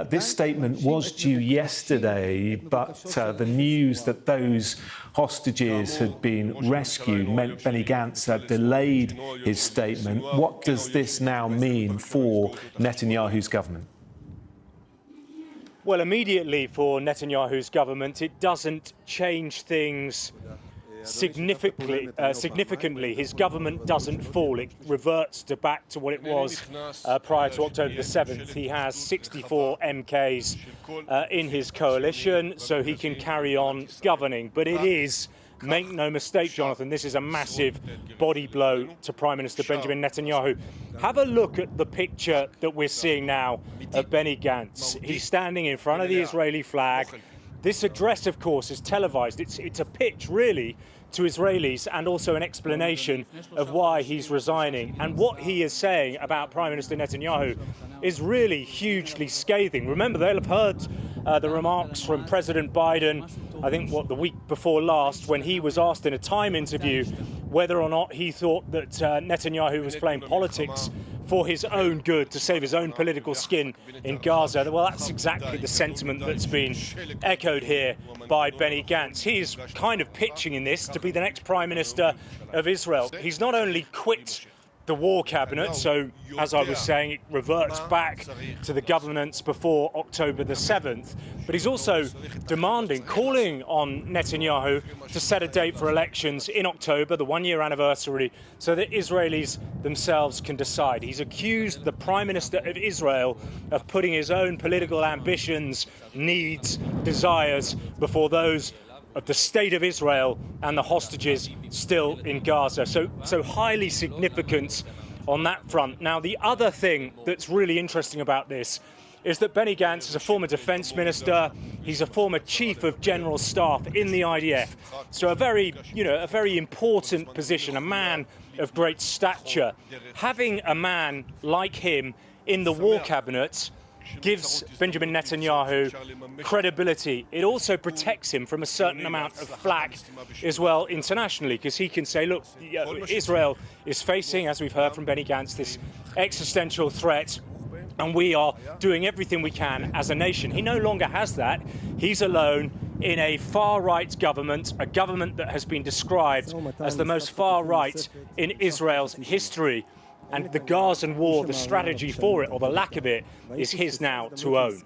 This statement was due yesterday, but the news that those hostages had been rescued meant Benny Gantz had delayed his statement. What does this now mean for Netanyahu's government? Well, immediately for Netanyahu's government, it doesn't change things significantly. His government doesn't fall. It reverts back to what it was prior to October the 7th. He has 64 MKs in his coalition, so he can carry on governing. But it is, make no mistake, Jonathan, this is a massive body blow to Prime Minister Benjamin Netanyahu. Have a look at the picture that we're seeing now of Benny Gantz. He's standing in front of the Israeli flag. This address, of course, is televised. It's a pitch, really, to Israelis and also an explanation of why he's resigning. And what he is saying about Prime Minister Netanyahu is really hugely scathing. Remember, they'll have heard the remarks from President Biden, I think, the week before last, when he was asked in a Time interview whether or not he thought that Netanyahu was playing politics for his own good, to save his own political skin in Gaza. Well, that's exactly the sentiment that's been echoed here by Benny Gantz. He's kind of pitching in this to be the next Prime Minister of Israel. He's not only quit the war cabinet, so as I was saying, it reverts back to the governance before October the 7th, but he's also demanding, calling on Netanyahu to set a date for elections in October, the one-year anniversary, so that Israelis themselves can decide. He's accused the Prime Minister of Israel of putting his own political ambitions, needs, desires before those of the state of Israel and the hostages still in Gaza. So highly significant on that front. Now, the other thing that's really interesting about this is that Benny Gantz is a former defence minister. He's a former chief of general staff in the IDF. So a very important position, a man of great stature. Having a man like him in the war cabinet gives Benjamin Netanyahu credibility. It also protects him from a certain amount of flack as well internationally, because he can say, look, Israel is facing, as we've heard from Benny Gantz, this existential threat, and we are doing everything we can as a nation. He no longer has that. He's alone in a far-right government, a government that has been described as the most far-right in Israel's history. And the Gazan war, the strategy for it, or the lack of it, is his now to own.